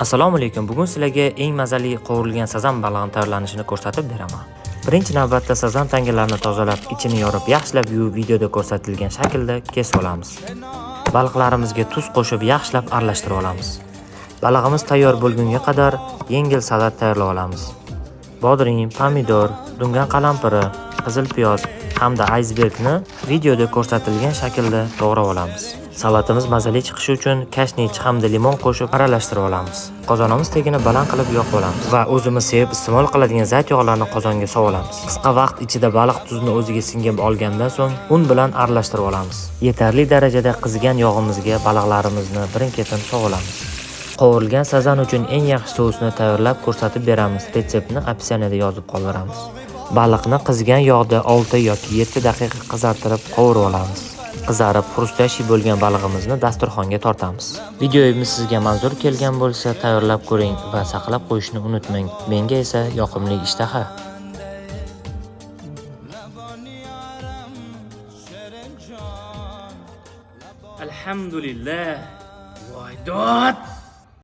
Assalomu alaykum. Bugun sizlarga eng mazali qovurilgan sazan balig'ini tayyorlanishini ko'rsatib beraman. Birinchi navbatda sazan tangalarini tozalab, ichini yorib, yaxshilab yuvib videoda ko'rsatilgan shaklda kesib olamiz. Baliqlarimizga tuz qo'shib, yaxshilab aralashtirib olamiz. Balig'imiz tayyor bo'lgunga qadar yengil salat tayyorlab olamiz. Bodring, pomidor, dungan qalampiri, qizil piyoz hamda aysbergni videoda ko'rsatilgan shaklda to'g'rab olamiz. Salatimiz mazali chiqishi uchun kashnich hamda limon qo'shib aralashtirib olamiz. Qozonimiz tagini baland qilib yoqib olamiz va o'zimiz sevib iste'mol qiladigan zayt yog'larini qozonga solamiz. Qisqa vaqt ichida baliq tuzni o'ziga singib olgandan so'ng un bilan aralashtirib olamiz. Yetarli darajada qizigan yog'imizga baliqlarimizni birin-ketin sog'olamiz. Qovurilgan sazan uchun eng yaxshi sousni tayyorlab ko'rsatib beramiz. Retseptni opsiyonida yozib qoldiramiz. Baliqni qizigan yog'da 6 yoki 7 daqiqa qizartirib qovurib olamiz. Qizarib, xrustyashi bo'lgan balig'imizni dasturxonga tortamiz. Videomiz sizga manzur kelgan bo'lsa, tayyorlab ko'ring va saqlab qo'yishni unutmang. Menga esa yoqimli ishtaha. Alhamdulillah. Voy dod!